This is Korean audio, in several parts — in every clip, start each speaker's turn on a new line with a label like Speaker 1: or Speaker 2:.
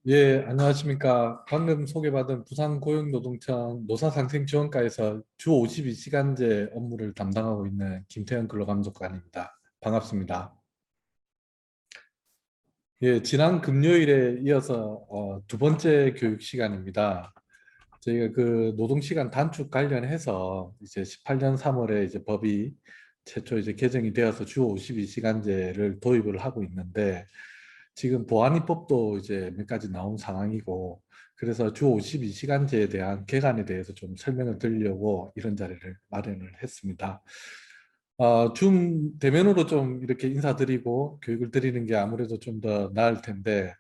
Speaker 1: 예, 안녕하십니까. 방금 소개받은 부산고용노동청 노사상생지원과에서 주 52시간제 업무를 담당하고 있는 김태현 근로감독관입니다. 반갑습니다. 예, 지난 금요일에 이어서 두 번째 교육 시간입니다. 저희가 그 노동시간 단축 관련해서 이제 18년 3월에 이제 법이 최초 이제 개정이 되어서 주 52시간제를 도입을 하고 있는데 지금 보안입법도 이제 몇 가지 나온 상황이고 그래서 주 52시간제에 대한 개관에 대해서 좀 설명을 드리려고 이런 자리를 마련을 했습니다. 줌 대면으로 좀 이렇게 인사드리고 교육을 드리는 게 아무래도 좀 더 나을 텐데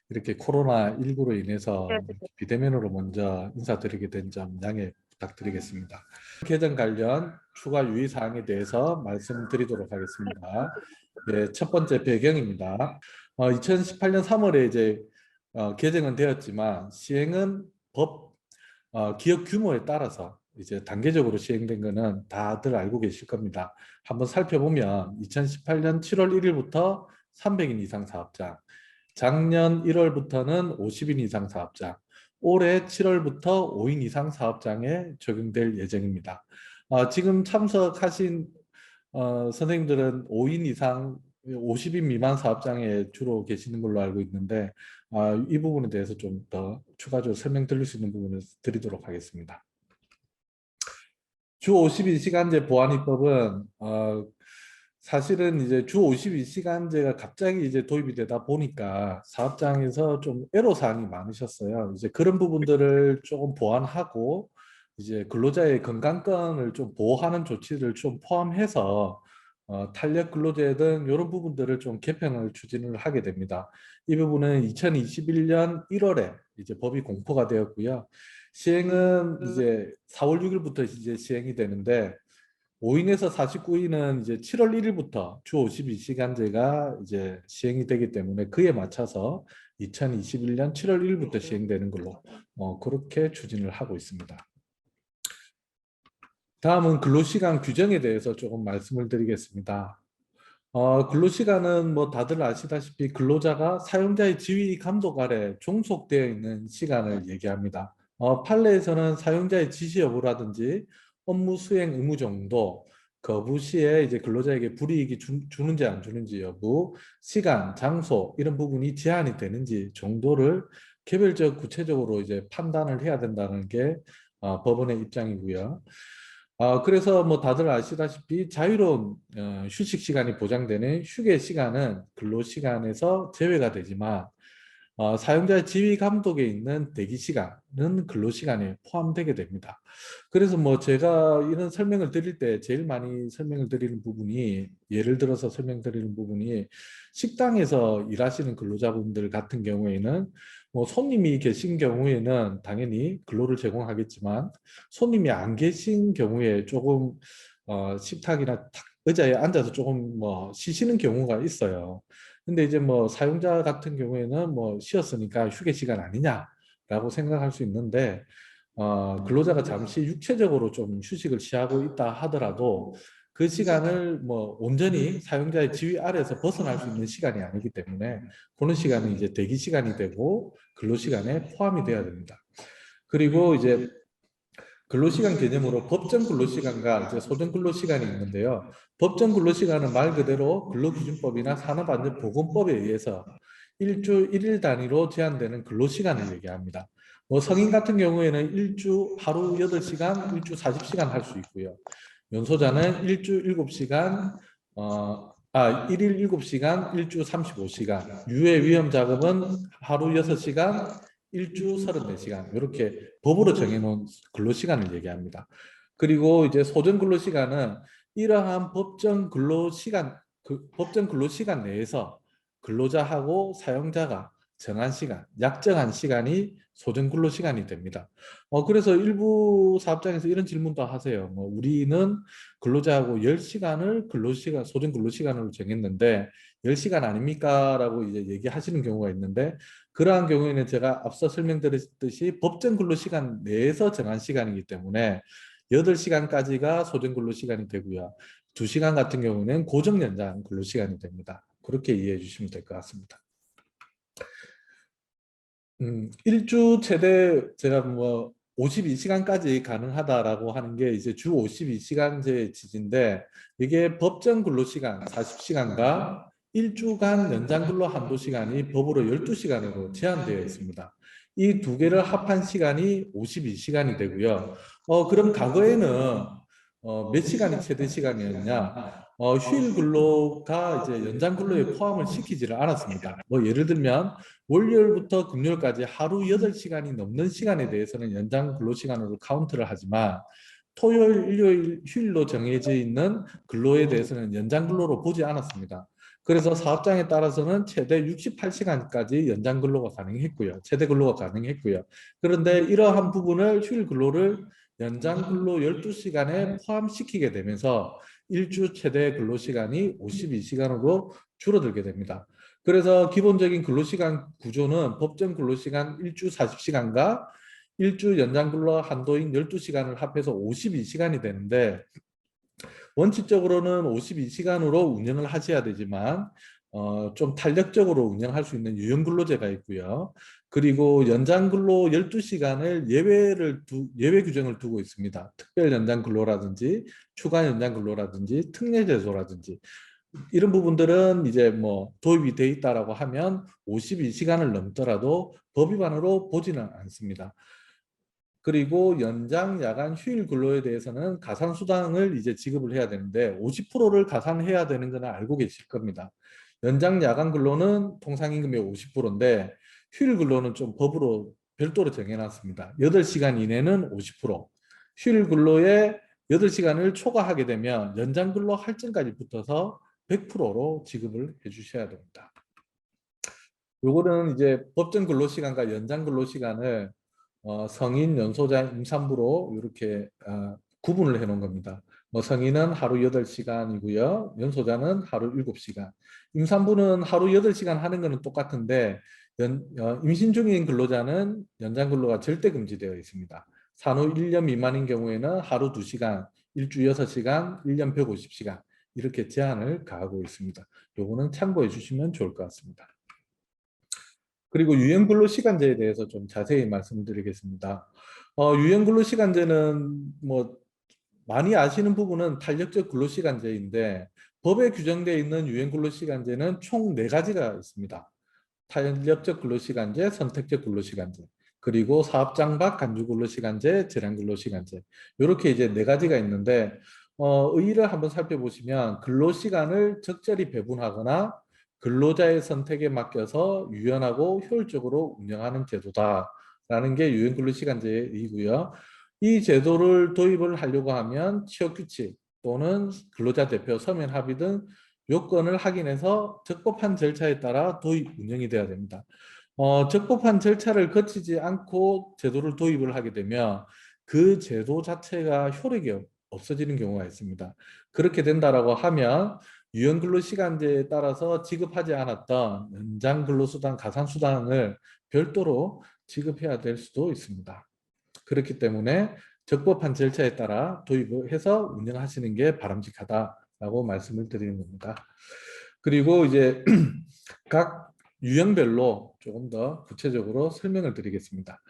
Speaker 1: 이렇게 코로나19로 인해서 비대면으로 먼저 인사드리게 된 점 양해 부탁드리겠습니다. 개정 관련 추가 유의사항에 대해서 말씀드리도록 하겠습니다. 네, 첫 번째 배경입니다. 2018년 3월에 이제 개정은 되었지만 시행은 기업 규모에 따라서 이제 단계적으로 시행된 거는 다들 알고 계실 겁니다. 한번 살펴보면 2018년 7월 1일부터 300인 이상 사업장, 작년 1월부터는 50인 이상 사업장, 올해 7월부터 5인 이상 사업장에 적용될 예정입니다. 지금 참석하신 선생님들은 5인 이상 50인 미만 사업장에 주로 계시는 걸로 알고 있는데 이 부분에 대해서 좀 더 추가적으로 설명드릴 수 있는 부분을 드리도록 하겠습니다. 주 52시간제 보안입법은 사실은 이제 주 52시간제가 갑자기 이제 도입이 되다 보니까 사업장에서 좀 애로사항이 많으셨어요. 이제 그런 부분들을 조금 보완하고 이제 근로자의 건강권을 좀 보호하는 조치를 좀 포함해서 탄력 근로제 등 이런 부분들을 좀 개편을 추진을 하게 됩니다. 이 부분은 2021년 1월에 이제 법이 공포가 되었고요. 시행은 이제 4월 6일부터 이제 시행이 되는데 5인에서 49인은 이제 7월 1일부터 주 52시간제가 이제 시행이 되기 때문에 그에 맞춰서 2021년 7월 1일부터 시행되는 걸로 그렇게 추진을 하고 있습니다. 다음은 근로시간 규정에 대해서 조금 말씀을 드리겠습니다. 근로시간은 뭐 다들 아시다시피 근로자가 사용자의 지휘 감독 아래 종속되어 있는 시간을 얘기합니다. 판례에서는 사용자의 지시 여부라든지 업무 수행 의무 정도, 거부 시에 이제 근로자에게 불이익이 주는지 안 주는지 여부, 시간, 장소 이런 부분이 제한이 되는지 정도를 개별적 구체적으로 이제 판단을 해야 된다는 게 법원의 입장이고요. 그래서 뭐 다들 아시다시피 자유로운 휴식 시간이 보장되는 휴게 시간은 근로 시간에서 제외가 되지만 사용자의 지휘 감독에 있는 대기 시간은 근로 시간에 포함되게 됩니다. 그래서 뭐 제가 이런 설명을 드릴 때 제일 많이 설명을 드리는 부분이 예를 들어서 설명드리는 부분이 식당에서 일하시는 근로자분들 같은 경우에는 뭐 손님이 계신 경우에는 당연히 근로를 제공하겠지만 손님이 안 계신 경우에 조금 식탁이나 의자에 앉아서 조금 뭐 쉬시는 경우가 있어요. 근데 이제 뭐 사용자 같은 경우에는 뭐 쉬었으니까 휴게 시간 아니냐라고 생각할 수 있는데 근로자가 잠시 육체적으로 좀 휴식을 취하고 있다 하더라도 그 시간을 뭐 온전히 사용자의 지휘 아래에서 벗어날 수 있는 시간이 아니기 때문에 그런 시간은 이제 대기 시간이 되고 근로 시간에 포함이 돼야 됩니다. 그리고 이제 근로시간 개념으로 법정 근로시간과 이제 소정 근로시간이 있는데요. 법정 근로시간은 말 그대로 근로기준법이나 산업안전보건법에 의해서 일주 1일 단위로 제한되는 근로시간을 얘기합니다. 뭐 성인 같은 경우에는 일주 하루 8시간, 일주 40시간 할 수 있고요. 연소자는 일주 7시간, 1일 7시간, 일주 35시간, 유해 위험 작업은 하루 6시간, 일주 34시간 이렇게 법으로 정해놓은 근로시간을 얘기합니다. 그리고 이제 소정 근로시간은 이러한 법정 근로시간 내에서 근로자하고 사용자가 정한 시간, 약정한 시간이 소정 근로시간이 됩니다. 그래서 일부 사업장에서 이런 질문도 하세요. 뭐 우리는 근로자하고 10시간을 소정 근로시간으로 정했는데 10시간 아닙니까? 라고 이제 얘기하시는 경우가 있는데 그러한 경우에는 제가 앞서 설명드렸듯이 법정 근로시간 내에서 정한 시간이기 때문에 8시간까지가 소정 근로시간이 되고요. 2시간 같은 경우는 고정 연장 근로시간이 됩니다. 그렇게 이해해 주시면 될 것 같습니다. 일주 최대 제가 뭐 52시간까지 가능하다라고 하는 게 이제 주 52시간제 지지인데 이게 법정 근로시간 40시간과 일주간 연장 근로 한도 시간이 법으로 12시간으로 제한되어 있습니다. 이 두 개를 합한 시간이 52시간이 되고요. 그럼 과거에는 몇 시간이 최대 시간이었냐? 휴일 근로가 이제 연장 근로에 포함을 시키지를 않았습니다. 뭐 예를 들면 월요일부터 금요일까지 하루 8시간이 넘는 시간에 대해서는 연장 근로시간으로 카운트를 하지만 토요일, 일요일, 휴일로 정해져 있는 근로에 대해서는 연장 근로로 보지 않았습니다. 그래서 사업장에 따라서는 최대 68시간까지 연장 근로가 가능했고요. 최대 근로가 가능했고요. 그런데 이러한 부분을 휴일 근로를 연장 근로 12시간에 포함시키게 되면서 일주 최대 근로시간이 52시간으로 줄어들게 됩니다. 그래서 기본적인 근로시간 구조는 법정 근로시간 일주 40시간과 일주 연장 근로 한도인 12시간을 합해서 52시간이 되는데 원칙적으로는 52시간으로 운영을 하셔야 되지만 좀 탄력적으로 운영할 수 있는 유연근로제가 있고요. 그리고 연장근로 12시간을 예외 규정을 두고 있습니다. 특별 연장근로라든지 추가 연장근로라든지 특례제도라든지 이런 부분들은 이제 뭐 도입이 돼 있다라고 하면 52시간을 넘더라도 법 위반으로 보지는 않습니다. 그리고 연장 야간 휴일 근로에 대해서는 가산수당을 이제 지급을 해야 되는데 50%를 가산해야 되는 건 알고 계실 겁니다. 연장 야간 근로는 통상임금의 50%인데 휴일 근로는 좀 법으로 별도로 정해놨습니다. 8시간 이내는 50%, 휴일 근로에 8시간을 초과하게 되면 연장 근로 할증까지 붙어서 100%로 지급을 해주셔야 됩니다. 요거는 이제 법정 근로시간과 연장 근로시간을 성인, 연소자, 임산부로 이렇게 구분을 해 놓은 겁니다. 뭐 성인은 하루 8시간이고요. 연소자는 하루 7시간. 임산부는 하루 8시간 하는 거는 똑같은데 임신 중인 근로자는 연장 근로가 절대 금지되어 있습니다. 산후 1년 미만인 경우에는 하루 2시간, 일주 6시간, 1년 150시간 이렇게 제한을 가하고 있습니다. 요거는 참고해 주시면 좋을 것 같습니다. 그리고 유연근로시간제에 대해서 좀 자세히 말씀드리겠습니다. 유연근로시간제는 뭐 많이 아시는 부분은 탄력적 근로시간제인데 법에 규정되어 있는 유연근로시간제는 총 4가지가 있습니다. 탄력적 근로시간제, 선택적 근로시간제, 그리고 사업장 밖 간주근로시간제, 재량근로시간제 이렇게 이제 4가지가 있는데 의의를 한번 살펴보시면 근로시간을 적절히 배분하거나 근로자의 선택에 맡겨서 유연하고 효율적으로 운영하는 제도다라는 게 유연근로시간제의 의의고요. 이 제도를 도입을 하려고 하면 취업규칙 또는 근로자 대표 서면 합의 등 요건을 확인해서 적법한 절차에 따라 도입 운영이 돼야 됩니다. 적법한 절차를 거치지 않고 제도를 도입을 하게 되면 그 제도 자체가 효력이 없어지는 경우가 있습니다. 그렇게 된다라고 하면 유연근로시간제에 따라서 지급하지 않았던 연장근로수당, 가산수당을 별도로 지급해야 될 수도 있습니다. 그렇기 때문에 적법한 절차에 따라 도입을 해서 운영하시는 게 바람직하다라고 말씀을 드리는 겁니다. 그리고 이제 각 유형별로 조금 더 구체적으로 설명을 드리겠습니다.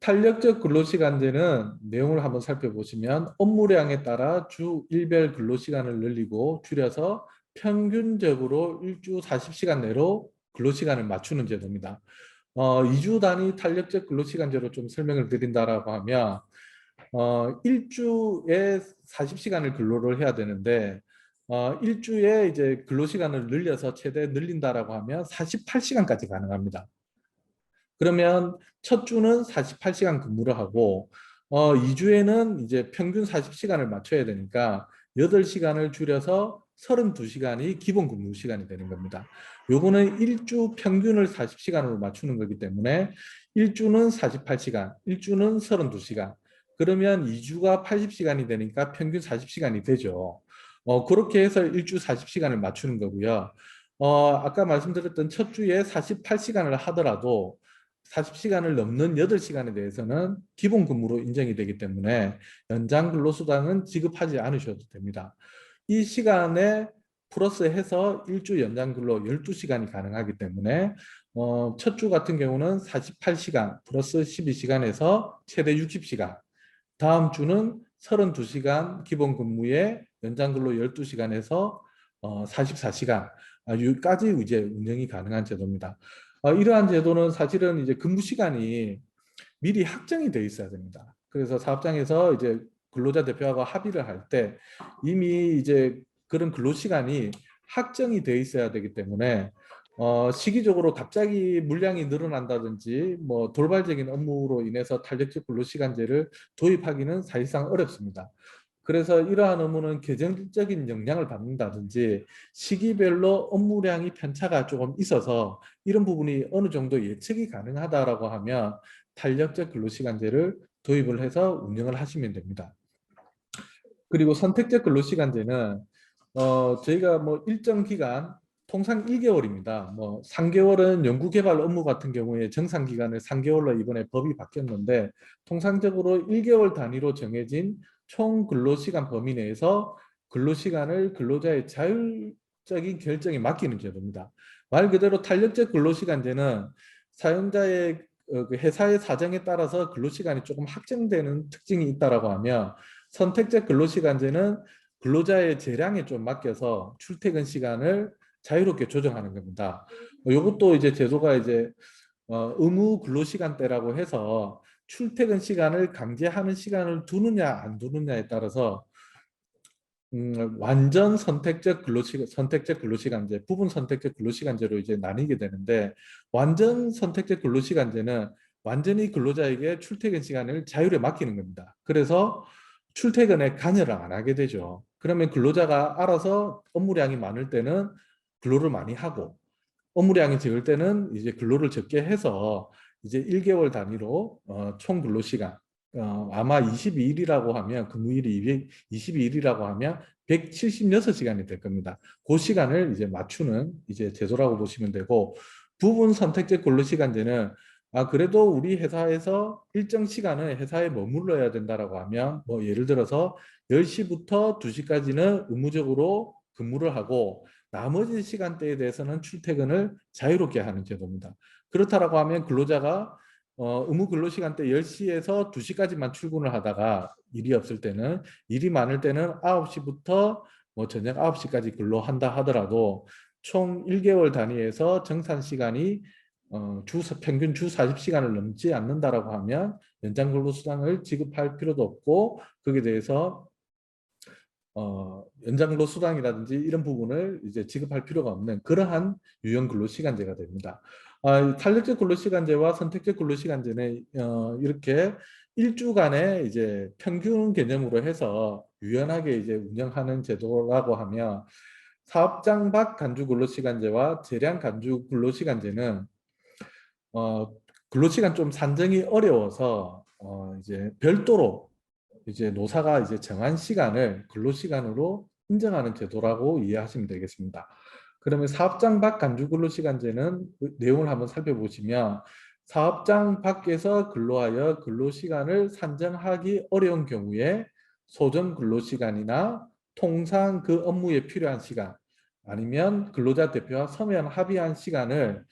Speaker 1: 탄력적 근로시간제는 내용을 한번 살펴보시면 업무량에 따라 주 일별 근로시간을 늘리고 줄여서 평균적으로 일주 40시간 내로 근로시간을 맞추는 제도입니다. 2주 단위 탄력적 근로시간제로 좀 설명을 드린다라고 하면 일주에 40시간을 근로를 해야 되는데 일주에 이제 근로시간을 늘려서 최대 늘린다라고 하면 48시간까지 가능합니다. 그러면 첫 주는 48시간 근무를 하고 2주에는 이제 평균 40시간을 맞춰야 되니까 8시간을 줄여서 32시간이 기본 근무 시간이 되는 겁니다. 요거는 일주 평균을 40시간으로 맞추는 거기 때문에 일주는 48시간, 일주는 32시간. 그러면 2주가 80시간이 되니까 평균 40시간이 되죠. 그렇게 해서 일주 40시간을 맞추는 거고요. 아까 말씀드렸던 첫 주에 48시간을 하더라도 40시간을 넘는 8시간에 대해서는 기본 근무로 인정이 되기 때문에 연장 근로수당은 지급하지 않으셔도 됩니다. 이 시간에 플러스해서 일주 연장 근로 12시간이 가능하기 때문에 첫 주 같은 경우는 48시간 플러스 12시간에서 최대 60시간, 다음 주는 32시간 기본 근무에 연장 근로 12시간에서 44시간 까지 이제 운영이 가능한 제도입니다. 이러한 제도는 사실은 이제 근무 시간이 미리 확정이 돼 있어야 됩니다. 그래서 사업장에서 이제 근로자 대표하고 합의를 할 때 이미 이제 그런 근로 시간이 확정이 돼 있어야 되기 때문에 시기적으로 갑자기 물량이 늘어난다든지 뭐 돌발적인 업무로 인해서 탄력적 근로시간제를 도입하기는 사실상 어렵습니다. 그래서 이러한 업무는 계정적인 영향을 받는다든지 시기별로 업무량이 편차가 조금 있어서 이런 부분이 어느 정도 예측이 가능하다라고 하면 탄력적 근로시간제를 도입을 해서 운영을 하시면 됩니다. 그리고 선택적 근로시간제는 저희가 뭐 일정 기간 통상 1개월입니다. 뭐 3개월은 연구개발 업무 같은 경우에 정상 기간을 3개월로 이번에 법이 바뀌었는데 통상적으로 1개월 단위로 정해진 총 근로시간 범위 내에서 근로시간을 근로자의 자율적인 결정에 맡기는 제도입니다. 말 그대로 탄력적 근로시간제는 사용자의 그 회사의 사정에 따라서 근로시간이 조금 확정되는 특징이 있다라고 하면 선택적 근로시간제는 근로자의 재량에 좀 맡겨서 출퇴근 시간을 자유롭게 조정하는 겁니다. 이것도 이제 제도가 이제 의무 근로시간대라고 해서 출퇴근 시간을 강제하는 시간을 두느냐 안 두느냐에 따라서 완전 선택적 근로시간제, 부분 선택적 근로시간제로 이제 나뉘게 되는데 완전 선택적 근로시간제는 완전히 근로자에게 출퇴근 시간을 자율에 맡기는 겁니다. 그래서 출퇴근에 관여를 안 하게 되죠. 그러면 근로자가 알아서 업무량이 많을 때는 근로를 많이 하고 업무량이 적을 때는 이제 근로를 적게 해서 이제 1개월 단위로 총 근로시간 아마 22일이라고 하면 근무일이 22일이라고 하면 176시간이 될 겁니다. 그 시간을 이제 맞추는 이제 제도라고 보시면 되고 부분 선택적 근로시간제는 그래도 우리 회사에서 일정 시간을 회사에 머물러야 된다라고 하면 뭐 예를 들어서 10시부터 2시까지는 의무적으로 근무를 하고 나머지 시간대에 대해서는 출퇴근을 자유롭게 하는 제도입니다. 그렇다라고 하면 근로자가 의무 근로시간대 10시에서 2시까지만 출근을 하다가 일이 없을 때는 일이 많을 때는 9시부터 뭐 저녁 9시까지 근로한다 하더라도 총 1개월 단위에서 정산 시간이 평균 주 40시간을 넘지 않는다라고 하면 연장 근로수당을 지급할 필요도 없고 거기에 대해서 연장 근로수당이라든지 이런 부분을 이제 지급할 필요가 없는 그러한 유형 근로시간제가 됩니다. 탄력적 근로시간제와 선택적 근로시간제는 이렇게 일주간의 이제 평균 개념으로 해서 유연하게 이제 운영하는 제도라고 하면 사업장 밖 간주 근로시간제와 재량 간주 근로시간제는 근로시간 좀 산정이 어려워서 이제 별도로 이제 노사가 이제 정한 시간을 근로시간으로 인정하는 제도라고 이해하시면 되겠습니다. 그러면 사업장 밖 간주 근로시간제는 그 내용을 한번 살펴보시면 사업장 밖에서 근로하여 근로시간을 산정하기 어려운 경우에 소정 근로시간이나 통상 그 업무에 필요한 시간 아니면 근로자 대표와 서면 합의한 시간을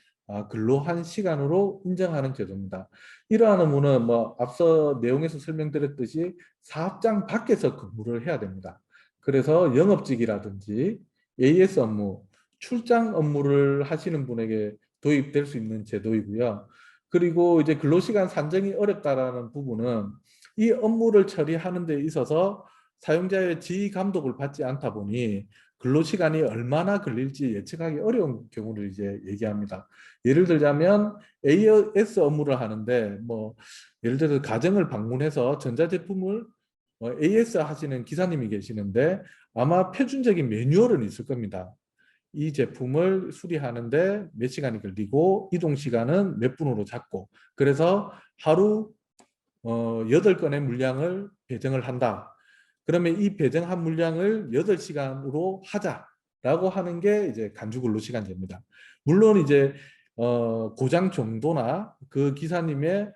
Speaker 1: 근로한 시간으로 인정하는 제도입니다. 이러한 업무는 뭐 앞서 내용에서 설명드렸듯이 사업장 밖에서 근무를 해야 됩니다. 그래서 영업직이라든지 AS 업무, 출장 업무를 하시는 분에게 도입될 수 있는 제도이고요. 그리고 이제 근로시간 산정이 어렵다라는 부분은 이 업무를 처리하는 데 있어서 사용자의 지휘 감독을 받지 않다 보니 근로시간이 얼마나 걸릴지 예측하기 어려운 경우를 이제 얘기합니다. 예를 들자면 AS 업무를 하는데 뭐 예를 들어 가정을 방문해서 전자제품을 AS 하시는 기사님이 계시는데 아마 표준적인 매뉴얼은 있을 겁니다. 이 제품을 수리하는데 몇 시간이 걸리고 이동 시간은 몇 분으로 잡고 그래서 하루 8건의 물량을 배정을 한다. 그러면 이 배정한 물량을 8시간으로 하자라고 하는 게 이제 간주 근로시간제입니다. 물론 이제 고장 정도나 그 기사님의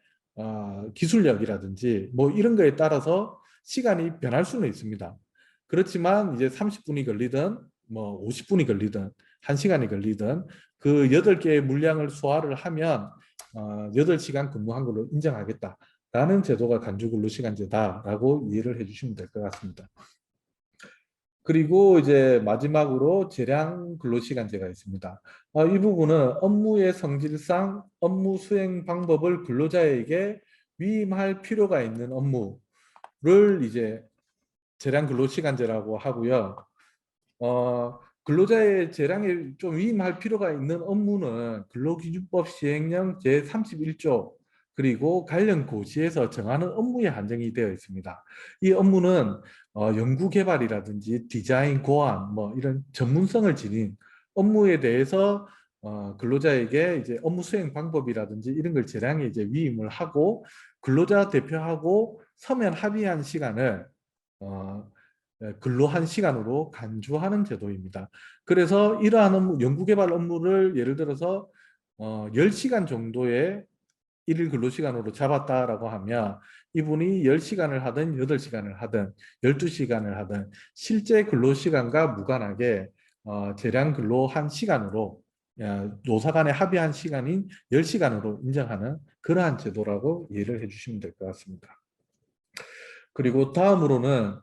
Speaker 1: 기술력이라든지 뭐 이런 거에 따라서 시간이 변할 수는 있습니다. 그렇지만 이제 30분이 걸리든 뭐 50분이 걸리든 1시간이 걸리든 그 8개의 물량을 소화를 하면 8시간 근무한 걸로 인정하겠다라는 제도가 간주근로시간제다라고 이해를 해주시면 될 것 같습니다. 그리고 이제 마지막으로 재량 근로시간제가 있습니다. 이 부분은 업무의 성질상 업무 수행 방법을 근로자에게 위임할 필요가 있는 업무를 이제 재량 근로시간제라고 하고요. 근로자의 재량에 좀 위임할 필요가 있는 업무는 근로기준법 시행령 제31조 그리고 관련 고시에서 정하는 업무에 한정이 되어 있습니다. 이 업무는 연구개발이라든지 디자인, 고안 뭐 이런 전문성을 지닌 업무에 대해서 근로자에게 이제 업무 수행 방법이라든지 이런 걸 재량에 이제 위임을 하고 근로자 대표하고 서면 합의한 시간을 근로한 시간으로 간주하는 제도입니다. 그래서 이러한 업무, 연구개발 업무를 예를 들어서 10시간 정도의 일일 근로시간으로 잡았다라고 하면 이분이 10시간을 하든 8시간을 하든 12시간을 하든 실제 근로시간과 무관하게 재량 근로한 시간으로 노사 간에 합의한 시간인 10시간으로 인정하는 그러한 제도라고 이해를 해주시면 될 것 같습니다. 그리고 다음으로는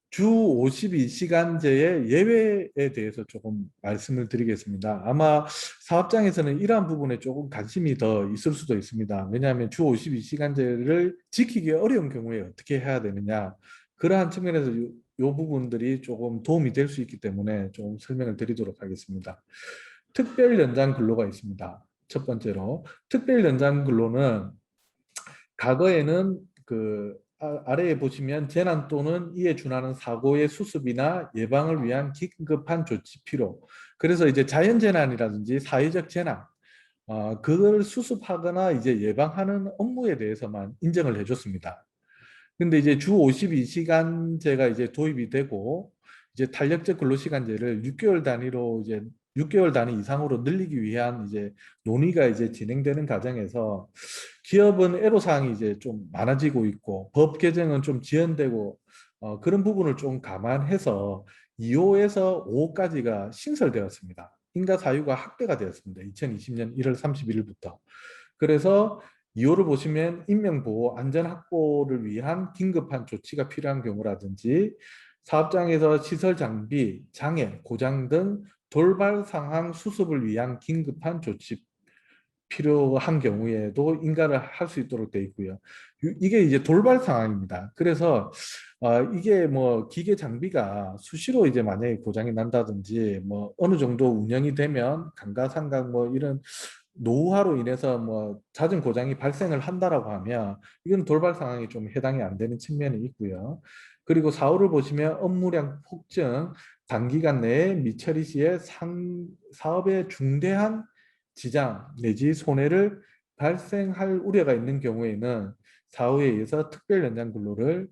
Speaker 1: 주 52시간제의 예외에 대해서 조금 말씀을 드리겠습니다. 아마 사업장에서는 이러한 부분에 조금 관심이 더 있을 수도 있습니다. 왜냐하면 주 52시간제를 지키기 어려운 경우에 어떻게 해야 되느냐. 그러한 측면에서 이 부분들이 조금 도움이 될 수 있기 때문에 좀 설명을 드리도록 하겠습니다. 특별 연장 근로가 있습니다. 첫 번째로 특별 연장 근로는 과거에는 아래에 보시면 재난 또는 이에 준하는 사고의 수습이나 예방을 위한 긴급한 조치 필요. 그래서 이제 자연재난이라든지 사회적 재난, 그걸 수습하거나 이제 예방하는 업무에 대해서만 인정을 해줬습니다. 근데 이제 주 52시간제가 이제 도입이 되고 이제 탄력적 근로시간제를 6개월 단위로 이제 6개월 단위 이상으로 늘리기 위한 이제 논의가 이제 진행되는 과정에서 기업은 애로사항이 이제 좀 많아지고 있고 법 개정은 좀 지연되고 그런 부분을 좀 감안해서 2호에서 5호까지가 신설되었습니다. 인가사유가 확대가 되었습니다. 2020년 1월 31일부터. 그래서 2호를 보시면 인명보호, 안전확보를 위한 긴급한 조치가 필요한 경우라든지 사업장에서 시설 장비, 장애, 고장 등 돌발 상황 수습을 위한 긴급한 조치 필요한 경우에도 인가를 할 수 있도록 되어 있고요. 이게 이제 돌발 상황입니다. 그래서 이게 뭐 기계 장비가 수시로 이제 만약에 고장이 난다든지 뭐 어느 정도 운영이 되면 감가상각 뭐 이런 노후화로 인해서 뭐 잦은 고장이 발생을 한다라고 하면 이건 돌발 상황이 좀 해당이 안 되는 측면이 있고요. 그리고 4호를 보시면 업무량 폭증, 단기간 내에 미처리 시에 사업의 중대한 지장 내지 손해를 발생할 우려가 있는 경우에는 4호에 의해서 특별 연장 근로를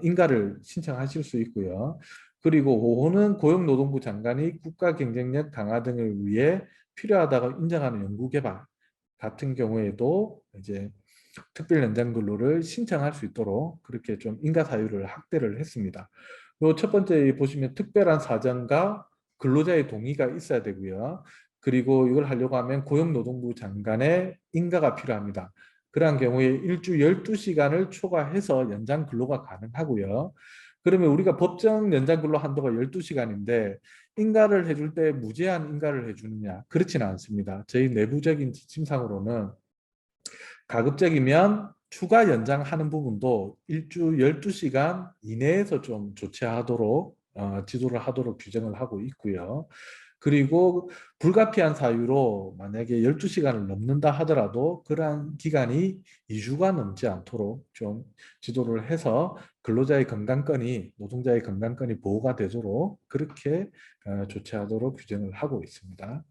Speaker 1: 인가를 신청하실 수 있고요. 그리고 5호는 고용노동부 장관이 국가 경쟁력 강화 등을 위해 필요하다고 인정하는 연구개발 같은 경우에도 이제 특별 연장 근로를 신청할 수 있도록 그렇게 좀 인가 사유를 확대를 했습니다. 요 첫 번째 보시면 특별한 사정과 근로자의 동의가 있어야 되고요. 그리고 이걸 하려고 하면 고용노동부 장관의 인가가 필요합니다. 그러한 경우에 일주 12시간을 초과해서 연장 근로가 가능하고요. 그러면 우리가 법정 연장 근로 한도가 12시간인데 인가를 해줄 때 무제한 인가를 해주느냐? 그렇지는 않습니다. 저희 내부적인 지침상으로는 가급적이면 추가 연장하는 부분도 일주 12시간 이내에서 좀 조치하도록 지도를 하도록 규정을 하고 있고요. 그리고 불가피한 사유로 만약에 12시간을 넘는다 하더라도 그러한 기간이 2주가 넘지 않도록 좀 지도를 해서 근로자의 건강권이 노동자의 건강권이 보호가 되도록 그렇게 조치하도록 규정을 하고 있습니다.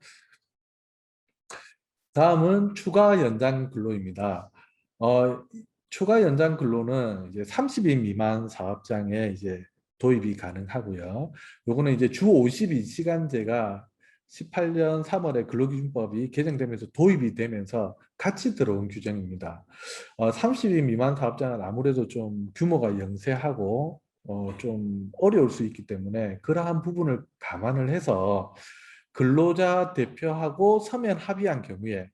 Speaker 1: 다음은 추가 연장 근로입니다. 추가 연장 근로는 이제 30인 미만 사업장에 이제 도입이 가능하고요. 요거는 이제 주 52시간제가 18년 3월에 근로기준법이 개정되면서 도입이 되면서 같이 들어온 규정입니다. 30인 미만 사업장은 아무래도 좀 규모가 영세하고 좀 어려울 수 있기 때문에 그러한 부분을 감안을 해서 근로자 대표하고 서면 합의한 경우에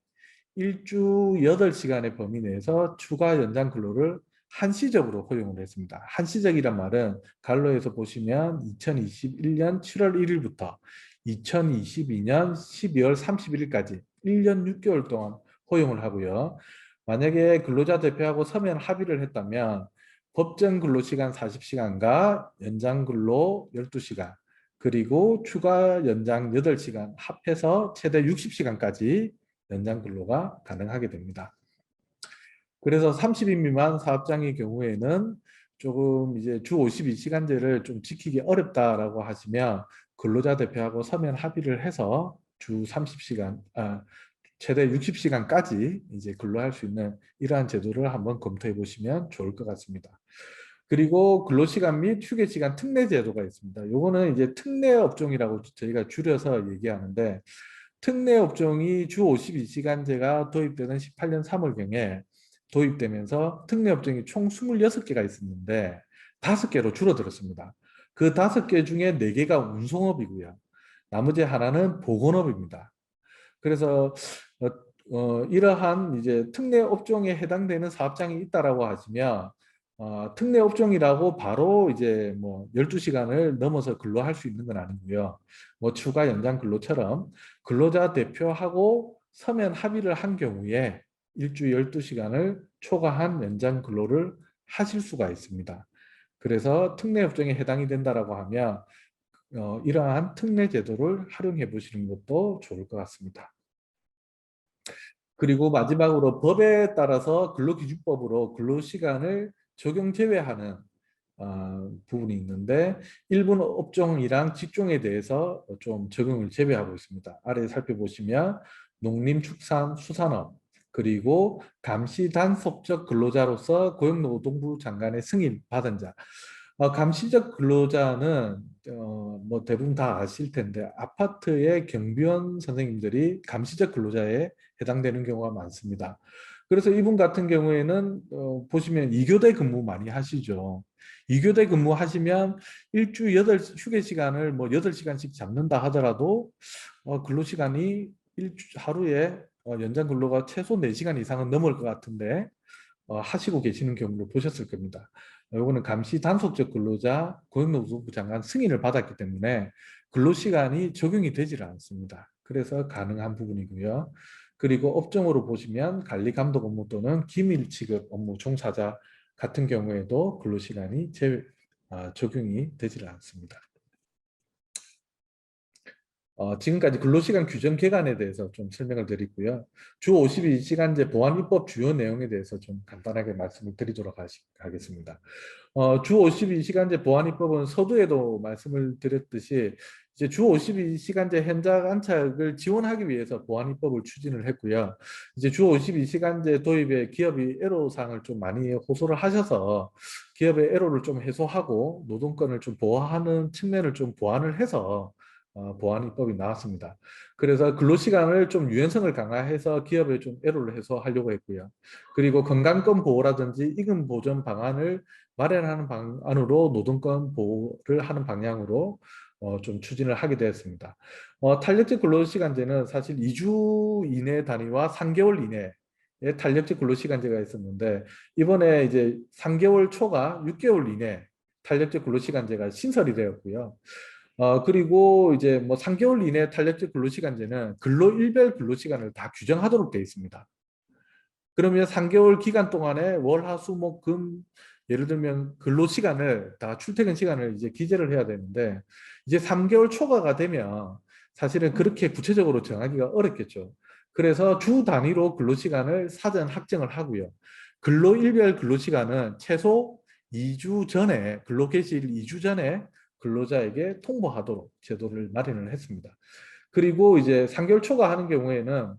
Speaker 1: 일주 8시간의 범위 내에서 추가 연장 근로를 한시적으로 허용을 했습니다. 한시적이란 말은 간로에서 보시면 2021년 7월 1일부터 2022년 12월 31일까지 1년 6개월 동안 허용을 하고요. 만약에 근로자 대표하고 서면 합의를 했다면 법정 근로시간 40시간과 연장 근로 12시간 그리고 추가 연장 8시간 합해서 최대 60시간까지 연장 근로가 가능하게 됩니다. 그래서 30인 미만 사업장의 경우에는 조금 이제 주 52시간제를 좀 지키기 어렵다라고 하시면 근로자 대표하고 서면 합의를 해서 주 30시간, 최대 60시간까지 이제 근로할 수 있는 이러한 제도를 한번 검토해 보시면 좋을 것 같습니다. 그리고 근로시간 및 휴게시간 특례 제도가 있습니다. 요거는 이제 특례 업종이라고 저희가 줄여서 얘기하는데 특례 업종이 주 52시간제가 도입되는 18년 3월경에 도입되면서 특례 업종이 총 26개가 있었는데 5개로 줄어들었습니다. 그 5개 중에 4개가 운송업이고요. 나머지 하나는 보건업입니다. 그래서 이러한 이제 특례 업종에 해당되는 사업장이 있다라고 하시면 특례 업종이라고 바로 이제 뭐 12시간을 넘어서 근로할 수 있는 건 아니고요. 뭐 추가 연장 근로처럼 근로자 대표하고 서면 합의를 한 경우에 일주 12시간을 초과한 연장 근로를 하실 수가 있습니다. 그래서 특례 업종에 해당이 된다라고 하면 이러한 특례 제도를 활용해 보시는 것도 좋을 것 같습니다. 그리고 마지막으로 법에 따라서 근로기준법으로 근로시간을 적용 제외하는 부분이 있는데 일부 업종이랑 직종에 대해서 좀 적용을 제외하고 있습니다. 아래 살펴보시면 농림축산수산업 그리고 감시단속적 근로자로서 고용노동부 장관의 승인 받은 자 감시적 근로자는 뭐 대부분 다 아실 텐데 아파트의 경비원 선생님들이 감시적 근로자에 해당되는 경우가 많습니다. 그래서 이분 같은 경우에는 보시면 2교대 근무 많이 하시죠. 2교대 근무하시면 일주 8휴게 시간을 뭐 8시간씩 잡는다 하더라도 근로시간이 하루에 연장 근로가 최소 4시간 이상은 넘을 것 같은데 하시고 계시는 경우를 보셨을 겁니다. 이거는 감시 단속적 근로자 고용노동부 장관 승인을 받았기 때문에 근로시간이 적용이 되지를 않습니다. 그래서 가능한 부분이고요. 그리고 업종으로 보시면 관리 감독 업무 또는 기밀 취급 업무 종사자 같은 경우에도 근로시간이 적용이 되지를 않습니다. 지금까지 근로시간 규정 개관에 대해서 좀 설명을 드리고요. 주 52시간제 보완입법 주요 내용에 대해서 좀 간단하게 말씀을 드리도록 하겠습니다. 주 52시간제 보완입법은 서두에도 말씀을 드렸듯이 이제 주 52시간제 현장 안착을 지원하기 위해서 보완입법을 추진을 했고요. 이제 주 52시간제 도입에 기업이 애로사항을 좀 많이 호소를 하셔서 기업의 애로를 좀 해소하고 노동권을 좀 보호하는 측면을 좀 보완을 해서 보완입법이 나왔습니다. 그래서 근로시간을 좀 유연성을 강화해서 기업의 좀 애로를 해소하려고 했고요. 그리고 건강권 보호라든지 임금 보전 방안을 마련하는 방안으로 노동권 보호를 하는 방향으로 좀 추진을 하게 되었습니다. 탄력적 근로시간제는 사실 2주 이내 단위와 3개월 이내의 탄력적 근로시간제가 있었는데 이번에 이제 3개월 초가 6개월 이내 탄력적 근로시간제가 신설이 되었고요. 그리고 이제 뭐 3개월 이내 탄력적 근로시간제는 근로일별 근로시간을 다 규정하도록 되어 있습니다. 그러면 3개월 기간 동안에 월, 화, 수, 목, 금 예를 들면 근로시간을 다 출퇴근 시간을 이제 기재를 해야 되는데 이제 3개월 초과가 되면 사실은 그렇게 구체적으로 정하기가 어렵겠죠. 그래서 주 단위로 근로시간을 사전 확정을 하고요. 근로일별 근로시간은 최소 2주 전에 근로개시일 2주 전에 근로자에게 통보하도록 제도를 마련을 했습니다. 그리고 이제 3개월 초과하는 경우에는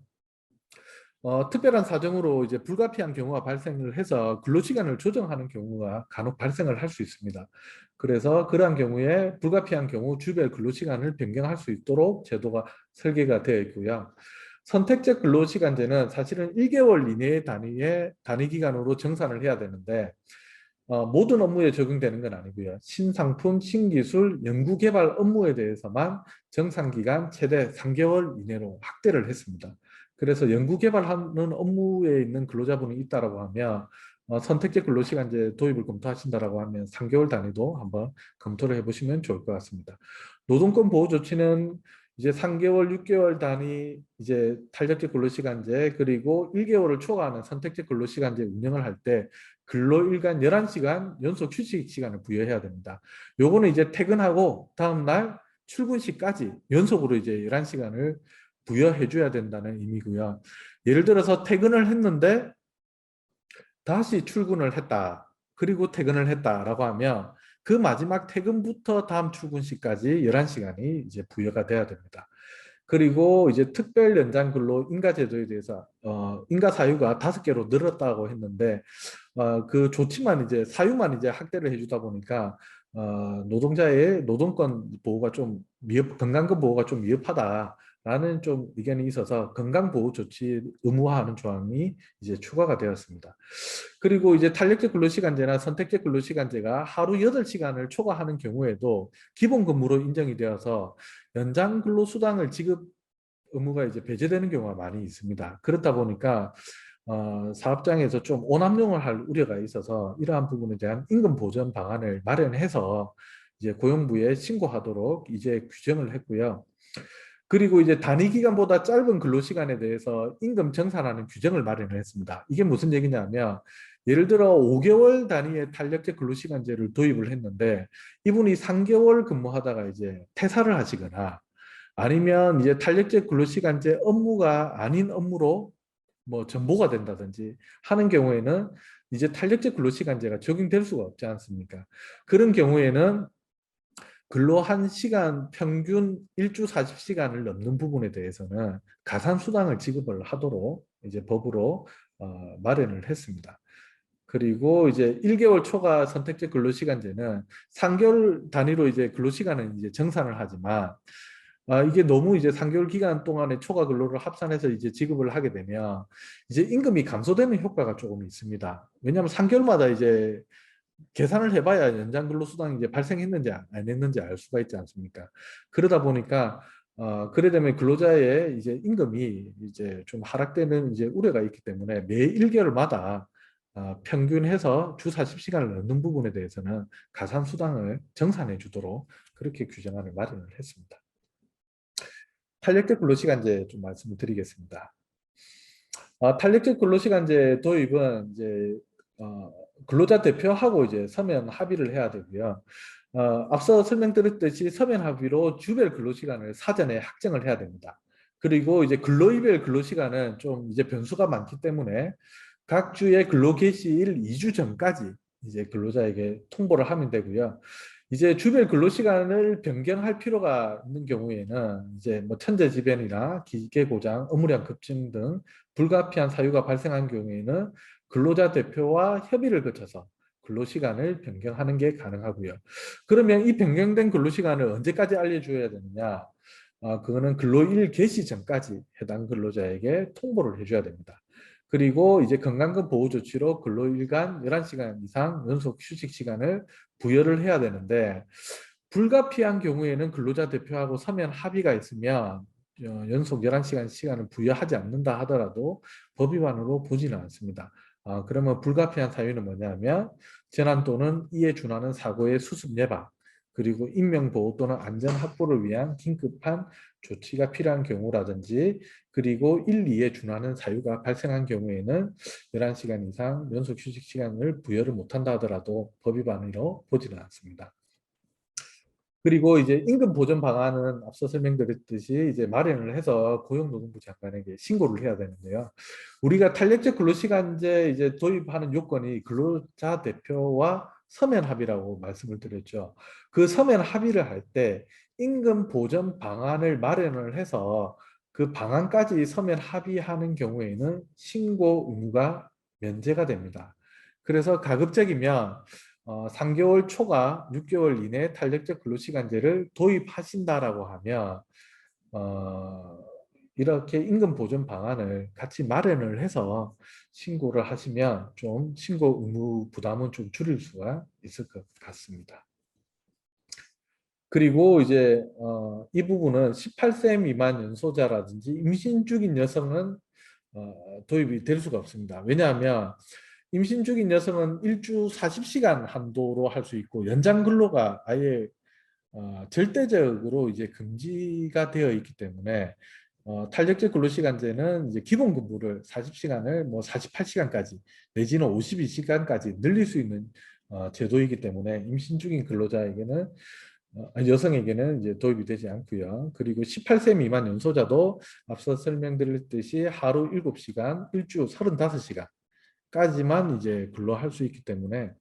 Speaker 1: 특별한 사정으로 이제 불가피한 경우가 발생을 해서 근로시간을 조정하는 경우가 간혹 발생을 할 수 있습니다. 그래서 그러한 경우에 불가피한 경우 주별 근로시간을 변경할 수 있도록 제도가 설계가 되어 있고요. 선택적 근로시간제는 사실은 1개월 이내의 단위 기간으로 정산을 해야 되는데 모든 업무에 적용되는 건 아니고요. 신상품, 신기술, 연구개발 업무에 대해서만 정상기간 최대 3개월 이내로 확대를 했습니다. 그래서 연구개발하는 업무에 있는 근로자분이 있다라고 하면 선택적 근로시간제 도입을 검토하신다라고 하면 3개월 단위도 한번 검토를 해보시면 좋을 것 같습니다. 노동권 보호 조치는 이제 3개월, 6개월 단위 이제 탄력적 근로시간제 그리고 1개월을 초과하는 선택적 근로시간제 운영을 할 때 근로일간 11시간 연속 휴식 시간을 부여해야 됩니다. 요거는 이제 퇴근하고 다음날 출근 시까지 연속으로 이제 11시간을 부여해 줘야 된다는 의미고요. 예를 들어서 퇴근을 했는데 다시 출근을 했다. 그리고 퇴근을 했다라고 하면 그 마지막 퇴근부터 다음 출근 시까지 11시간이 이제 부여가 돼야 됩니다. 그리고 이제 특별 연장 근로 인가 제도에 대해서 인가 사유가 5개로 늘었다고 했는데 그 조치만 이제 사유만 이제 확대를 해주다 보니까 노동자의 노동권 보호가 좀 건강권 보호가 좀 미흡하다라는 좀 의견이 있어서 건강보호 조치 의무화하는 조항이 이제 추가가 되었습니다. 그리고 이제 탄력적 근로시간제나 선택적 근로시간제가 하루 8시간을 초과하는 경우에도 기본 근무로 인정이 되어서 연장 근로수당을 지급 의무가 이제 배제되는 경우가 많이 있습니다. 그렇다 보니까 사업장에서 좀 오남용을 할 우려가 있어서 이러한 부분에 대한 임금 보전 방안을 마련해서 이제 고용부에 신고하도록 이제 규정을 했고요. 그리고 이제 단위 기간보다 짧은 근로시간에 대해서 임금 정산하는 규정을 마련을 했습니다. 이게 무슨 얘기냐면 예를 들어 5개월 단위의 탄력적 근로시간제를 도입을 했는데 이분이 3개월 근무하다가 이제 퇴사를 하시거나 아니면 이제 탄력적 근로시간제 업무가 아닌 업무로 뭐 전보가 된다든지 하는 경우에는 이제 탄력적 근로시간제가 적용될 수가 없지 않습니까? 그런 경우에는 근로한 시간 평균 일주 40시간을 넘는 부분에 대해서는 가산수당을 지급을 하도록 이제 법으로 마련을 했습니다. 그리고 이제 1개월 초과 선택적 근로시간제는 3개월 단위로 이제 근로시간은 이제 정산을 하지만 이게 너무 이제 3개월 기간 동안에 초과 근로를 합산해서 이제 지급을 하게 되면 이제 임금이 감소되는 효과가 조금 있습니다. 왜냐하면 3개월마다 이제 계산을 해봐야 연장 근로수당이 이제 발생했는지 안 했는지 알 수가 있지 않습니까? 그러다 보니까 그래 되면 근로자의 이제 임금이 이제 좀 하락되는 이제 우려가 있기 때문에 매 1개월마다 평균해서 주 40시간을 넣는 부분에 대해서는 가산수당을 정산해 주도록 그렇게 규정안을 마련을 했습니다. 탄력적 근로시간제 좀 말씀을 드리겠습니다. 탄력적 근로시간제 도입은 이제 근로자 대표하고 이제 서면 합의를 해야 되고요. 앞서 설명드렸듯이 서면 합의로 주별 근로시간을 사전에 확정을 해야 됩니다. 그리고 이제 근로일별 근로시간은 좀 이제 변수가 많기 때문에 각 주의 근로 개시일 2주 전까지 이제 근로자에게 통보를 하면 되고요. 이제 주별 근로시간을 변경할 필요가 있는 경우에는 이제 뭐 천재지변이나 기계 고장, 업무량 급증 등 불가피한 사유가 발생한 경우에는 근로자 대표와 협의를 거쳐서 근로시간을 변경하는 게 가능하고요. 그러면 이 변경된 근로시간을 언제까지 알려줘야 되느냐? 그거는 근로일 개시 전까지 해당 근로자에게 통보를 해줘야 됩니다. 그리고 이제 건강금 보호 조치로 근로일간 11시간 이상 연속 휴식 시간을 부여를 해야 되는데 불가피한 경우에는 근로자 대표하고 서면 합의가 있으면 연속 11시간 시간을 부여하지 않는다 하더라도 법 위반으로 보지는 않습니다. 그러면 불가피한 사유는 뭐냐면 재난 또는 이에 준하는 사고의 수습 예방 그리고 인명보호 또는 안전 확보를 위한 긴급한 조치가 필요한 경우라든지 그리고 1, 2에 준하는 사유가 발생한 경우에는 11시간 이상 연속 휴식 시간을 부여를 못한다 하더라도 법 위반으로 보지는 않습니다. 그리고 이제 임금 보전 방안은 앞서 설명드렸듯이 이제 마련을 해서 고용노동부 장관에게 신고를 해야 되는데요. 우리가 탄력적 근로시간제 이제 도입하는 요건이 근로자 대표와 서면 합의라고 말씀을 드렸죠. 그 서면 합의를 할 때 임금 보전 방안을 마련을 해서 그 방안까지 서면 합의하는 경우에는 신고 의무가 면제가 됩니다. 그래서 가급적이면 3개월 초과 6개월 이내 탄력적 근로시간제를 도입하신다라고 하면 어, 이렇게 임금 보전 방안을 같이 마련을 해서 신고를 하시면 좀 신고 의무 부담은 좀 줄일 수가 있을 것 같습니다. 그리고 이제 이 부분은 18세 미만 연소자라든지 임신 중인 여성은 도입이 될 수가 없습니다. 왜냐하면 임신 중인 여성은 일주 40시간 한도로 할 수 있고 연장 근로가 아예 절대적으로 이제 금지가 되어 있기 때문에 탄력적 근로시간제는 이제 기본 근무를 40시간을 뭐 48시간까지 내지는 52시간까지 늘릴 수 있는 제도이기 때문에 임신 중인 근로자에게는 여성에게는 이제 도입이 되지 않고요. 그리고 18세 미만 연소자도 앞서 설명드렸듯이 하루 7시간, 일주 35시간까지만 이제 근로할 수 있기 때문에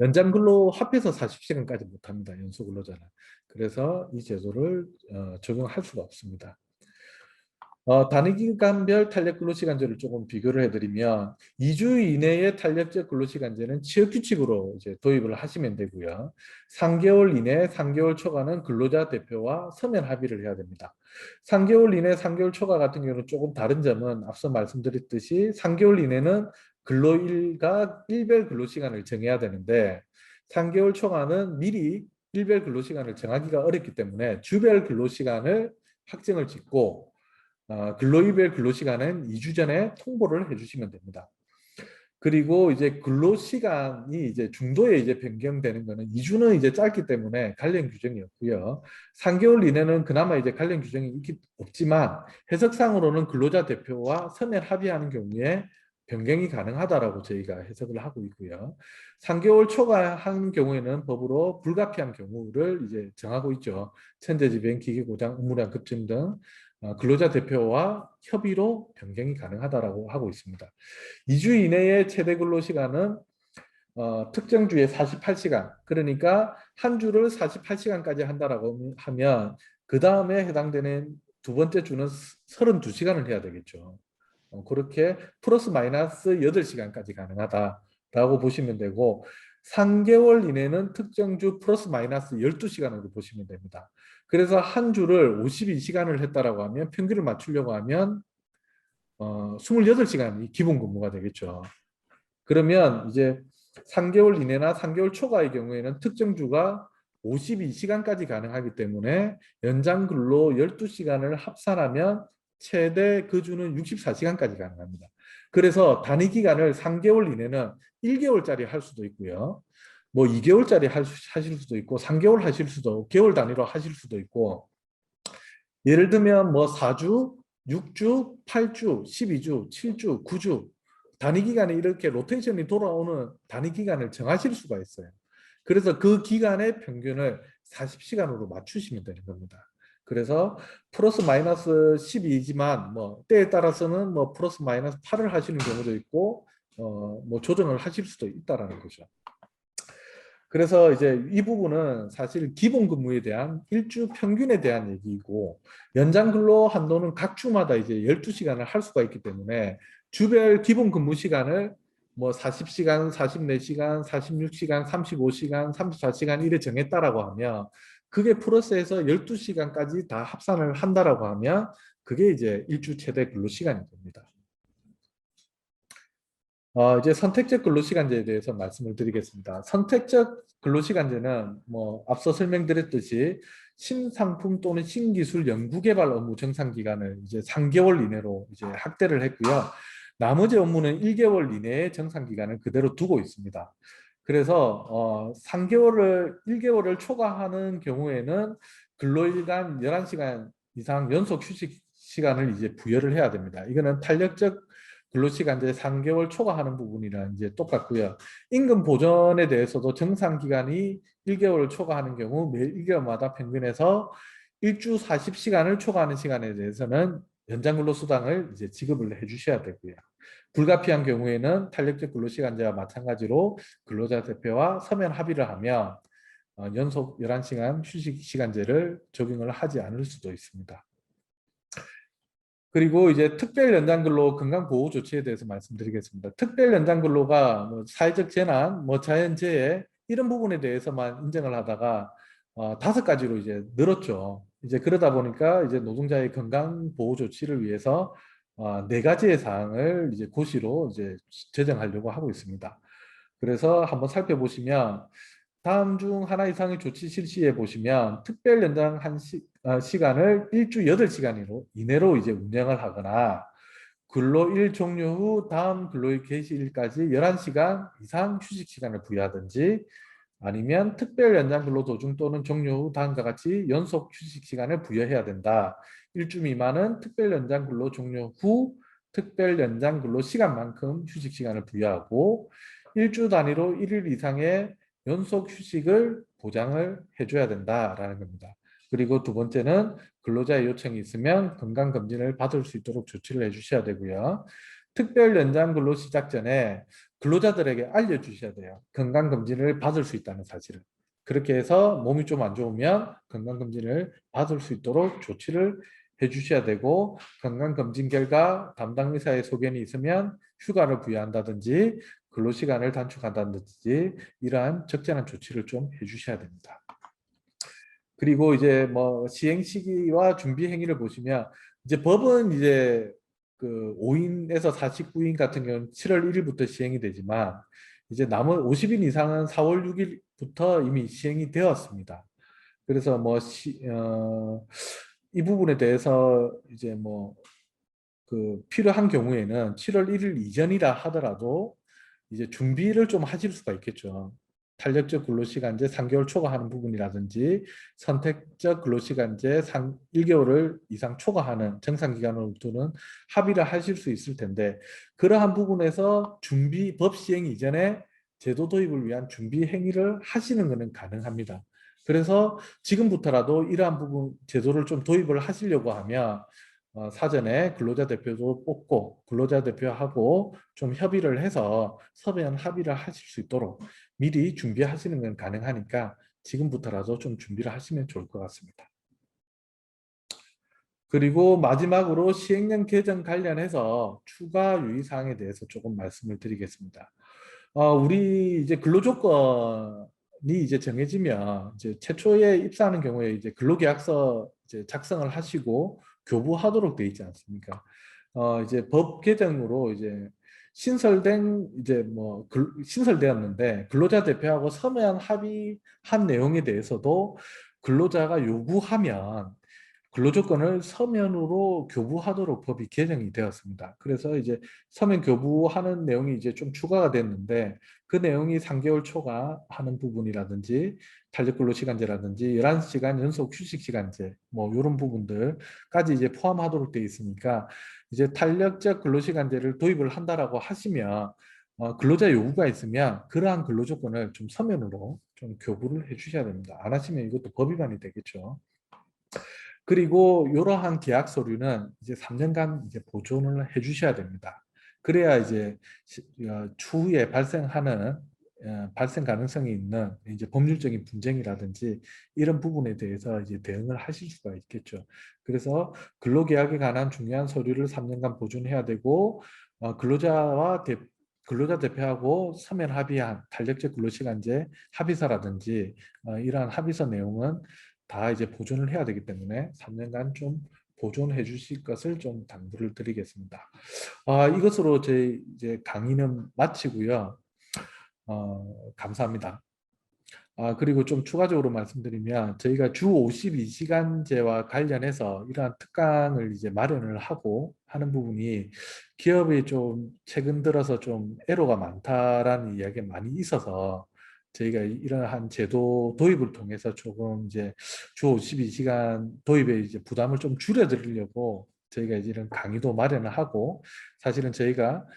Speaker 1: 연장 근로 합해서 40시간까지 못합니다. 연소 근로자는. 그래서 이 제도를 적용할 수가 없습니다. 단위기간별 탄력 근로시간제를 조금 비교를 해드리면 2주 이내의 탄력적 근로시간제는 취업규칙으로 이제 도입을 하시면 되고요. 3개월 이내 3개월 초과는 근로자 대표와 서면 합의를 해야 됩니다. 3개월 이내 3개월 초과 같은 경우는 조금 다른 점은 앞서 말씀드렸듯이 3개월 이내는 근로일과 일별 근로시간을 정해야 되는데 3개월 초과는 미리 일별 근로시간을 정하기가 어렵기 때문에 주별 근로시간을 확정을 짓고 근로일별 근로시간은 2주 전에 통보를 해주시면 됩니다. 그리고 이제 근로시간이 이제 중도에 이제 변경되는 거는 2주는 이제 짧기 때문에 관련 규정이 없고요. 3개월 이내는 그나마 이제 관련 규정이 없지만 해석상으로는 근로자 대표와 서면 합의하는 경우에 변경이 가능하다라고 저희가 해석을 하고 있고요. 3개월 초과한 경우에는 법으로 불가피한 경우를 이제 정하고 있죠. 천재지변, 기계고장, 업무량 급증 등 근로자 대표와 협의로 변경이 가능하다라고 하고 있습니다. 2주 이내의 최대 근로시간은 특정 주에 48시간, 그러니까 한 주를 48시간까지 한다라고 하면 그 다음에 해당되는 두 번째 주는 32시간을 해야 되겠죠. 그렇게 플러스 마이너스 8시간까지 가능하다라고 보시면 되고 3개월 이내는 특정 주 플러스 마이너스 12시간으로 보시면 됩니다. 그래서 한 주를 52시간을 했다라고 하면 평균을 맞추려고 하면 28시간이 기본 근무가 되겠죠. 그러면 이제 3개월 이내나 3개월 초과의 경우에는 특정 주가 52시간까지 가능하기 때문에 연장 근로 12시간을 합산하면 최대 그 주는 64시간까지 가능합니다. 그래서 단위 기간을 3개월 이내는 1개월짜리 할 수도 있고요. 뭐 2개월짜리 하실 수도 있고 3개월 하실 수도 개월 단위로 하실 수도 있고 예를 들면 뭐 4주, 6주, 8주, 12주, 7주, 9주 단위 기간에 이렇게 로테이션이 돌아오는 단위 기간을 정하실 수가 있어요. 그래서 그 기간의 평균을 40시간으로 맞추시면 되는 겁니다. 그래서 플러스 마이너스 12이지만 뭐 때에 따라서는 뭐 플러스 마이너스 8을 하시는 경우도 있고 뭐 조정을 하실 수도 있다라는 거죠. 그래서 이제 이 부분은 사실 기본 근무에 대한 일주 평균에 대한 얘기이고 연장 근로 한도는 각 주마다 이제 12시간을 할 수가 있기 때문에 주별 기본 근무 시간을 뭐 40시간, 44시간, 46시간, 35시간, 34시간 이래 정했다라고 하면 그게 플러스해서 12시간까지 다 합산을 한다라고 하면 그게 이제 일주 최대 근로 시간이 됩니다. 이제 선택적 근로시간제에 대해서 말씀을 드리겠습니다. 선택적 근로시간제는 뭐 앞서 설명드렸듯이 신상품 또는 신기술 연구개발 업무 정상기간을 이제 3개월 이내로 이제 확대를 했고요. 나머지 업무는 1개월 이내의 정상기간을 그대로 두고 있습니다. 그래서 1개월을 초과하는 경우에는 근로일간 11시간 이상 연속 휴식 시간을 이제 부여를 해야 됩니다. 이거는 탄력적 근로시간제 3개월 초과하는 부분이랑 이제 똑같고요. 임금 보전에 대해서도 정상 기간이 1개월을 초과하는 경우 매일 1개월마다 평균해서 일주 40시간을 초과하는 시간에 대해서는 연장 근로수당을 이제 지급을 해주셔야 되고요. 불가피한 경우에는 탄력적 근로시간제와 마찬가지로 근로자 대표와 서면 합의를 하면 연속 11시간 휴식 시간제를 적용을 하지 않을 수도 있습니다. 그리고 이제 특별 연장근로 건강보호 조치에 대해서 말씀드리겠습니다. 특별 연장근로가 뭐 사회적 재난, 뭐 자연재해 이런 부분에 대해서만 인정을 하다가 5가지로 이제 늘었죠. 이제 그러다 보니까 이제 노동자의 건강 보호 조치를 위해서 네 가지의 사항을 이제 고시로 이제 제정하려고 하고 있습니다. 그래서 한번 살펴보시면 다음 중 하나 이상의 조치 실시에 보시면 특별 연장 시간을 일주 8시간 이내로 이제 운영을 하거나 근로일 종료 후 다음 근로일 개시일까지 11시간 이상 휴식 시간을 부여하든지 아니면 특별 연장 근로 도중 또는 종료 후 다음과 같이 연속 휴식 시간을 부여해야 된다. 일주 미만은 특별 연장 근로 종료 후 특별 연장 근로 시간만큼 휴식 시간을 부여하고 일주 단위로 1일 이상의 연속 휴식을 보장을 해줘야 된다라는 겁니다. 그리고 두 번째는 근로자의 요청이 있으면 건강검진을 받을 수 있도록 조치를 해주셔야 되고요. 특별 연장 근로 시작 전에 근로자들에게 알려주셔야 돼요. 건강검진을 받을 수 있다는 사실을. 그렇게 해서 몸이 좀 안 좋으면 건강검진을 받을 수 있도록 조치를 해주셔야 되고 건강검진 결과 담당 의사의 소견이 있으면 휴가를 부여한다든지 근로시간을 단축한다든지 이러한 적절한 조치를 좀 해주셔야 됩니다. 그리고 이제 뭐 시행 시기와 준비 행위를 보시면 이제 법은 이제 그 5인에서 49인 같은 경우는 7월 1일부터 시행이 되지만 이제 남은 50인 이상은 4월 6일부터 이미 시행이 되었습니다. 그래서 뭐 이 부분에 대해서 이제 뭐 그 필요한 경우에는 7월 1일 이전이라 하더라도 이제 준비를 좀 하실 수가 있겠죠. 탄력적 근로시간제 3개월 초과하는 부분이라든지 선택적 근로시간제 1개월을 이상 초과하는 정상기간으로 두는 합의를 하실 수 있을 텐데 그러한 부분에서 준비 법 시행 이전에 제도 도입을 위한 준비 행위를 하시는 것은 가능합니다. 그래서 지금부터라도 이러한 부분 제도를 좀 도입을 하시려고 하면 사전에 근로자 대표도 뽑고 근로자 대표하고 좀 협의를 해서 서면 합의를 하실 수 있도록 미리 준비하시는 건 가능하니까 지금부터라도 좀 준비를 하시면 좋을 것 같습니다. 그리고 마지막으로 시행령 개정 관련해서 추가 유의사항에 대해서 조금 말씀을 드리겠습니다. 우리 이제 근로조건이 이제 정해지면 이제 최초에 입사하는 경우에 이제 근로계약서 이제 작성을 하시고 교부하도록 돼 있지 않습니까? 이제 법 개정으로 이제 신설된 이제 뭐 신설되었는데 근로자 대표하고 서면 합의한 내용에 대해서도 근로자가 요구하면 근로조건을 서면으로 교부하도록 법이 개정이 되었습니다. 그래서 이제 서면 교부하는 내용이 이제 좀 추가가 됐는데 그 내용이 3개월 초과하는 부분이라든지 탄력근로시간제라든지 11시간 연속 휴식시간제 뭐 이런 부분들까지 이제 포함하도록 되어 있으니까 이제 탄력적 근로시간제를 도입을 한다라고 하시면 근로자 요구가 있으면 그러한 근로조건을 좀 서면으로 좀 교부를 해주셔야 됩니다. 안 하시면 이것도 법 위반이 되겠죠. 그리고 이러한 계약 서류는 이제 3년간 이제 보존을 해주셔야 됩니다. 그래야 이제 추후에 발생하는 발생 가능성이 있는 이제 법률적인 분쟁이라든지 이런 부분에 대해서 이제 대응을 하실 수가 있겠죠. 그래서 근로계약에 관한 중요한 서류를 3년간 보존해야 되고 근로자 대표하고 서면 합의한 탄력적 근로시간제 합의서라든지 이러한 합의서 내용은 다 이제 보존을 해야 되기 때문에 3년간 좀 보존해 주실 것을 좀 당부를 드리겠습니다. 이것으로 제 이제 강의는 마치고요. 감사합니다. 그리고 좀 추가적으로 말씀드리면 저희가 주 52시간제와 관련해서 이러한 특강을 이제 마련을 하고 하는 부분이 기업이 좀 최근 들어서 좀 애로가 많다라는 이야기가 많이 있어서 저희가 이러한 제도 도입을 통해서 조금 이제 주 52시간 도입에 이제 부담을 좀 줄여드리려고 저희가 이제 이런 강의도 마련을 하고 사실은 저희가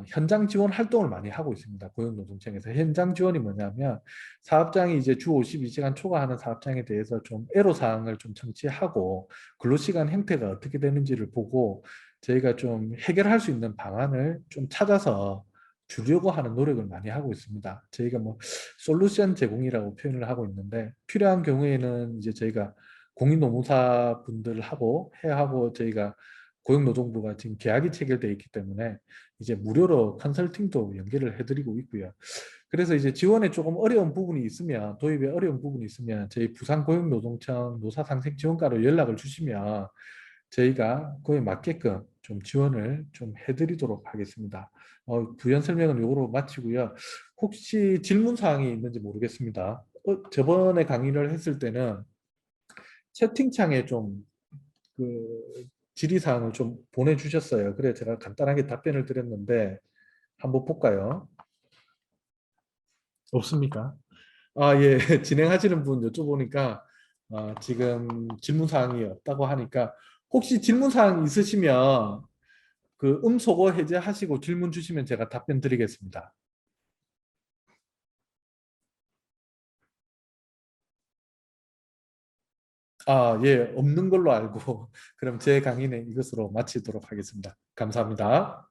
Speaker 1: 현장 지원 활동을 많이 하고 있습니다. 고용노동청에서 현장 지원이 뭐냐면 사업장이 이제 주 52시간 초과하는 사업장에 대해서 좀 애로사항을 좀 청취하고 근로시간 형태가 어떻게 되는지를 보고 저희가 좀 해결할 수 있는 방안을 좀 찾아서 주려고 하는 노력을 많이 하고 있습니다. 저희가 뭐 솔루션 제공이라고 표현을 하고 있는데 필요한 경우에는 이제 저희가 공인노무사 분들하고 해하고 저희가 고용노동부가 지금 계약이 체결되어 있기 때문에 이제 무료로 컨설팅도 연계를 해드리고 있고요. 그래서 이제 지원에 조금 어려운 부분이 있으면 도입에 어려운 부분이 있으면 저희 부산고용노동청 노사상생지원과로 연락을 주시면 저희가 그에 맞게끔 좀 지원을 좀 해드리도록 하겠습니다. 부연 설명은 요거로 마치고요. 혹시 질문 사항이 있는지 모르겠습니다. 저번에 강의를 했을 때는 채팅창에 좀 그 질의사항을 좀 보내주셨어요. 그래 제가 간단하게 답변을 드렸는데 한번 볼까요? 없습니까? 아, 예. 진행하시는 분 여쭤보니까 지금 질문 사항이 없다고 하니까 혹시 질문 사항 있으시면 그 음소거 해제하시고 질문 주시면 제가 답변 드리겠습니다. 아, 예. 없는 걸로 알고 그럼 제 강의는 이것으로 마치도록 하겠습니다. 감사합니다.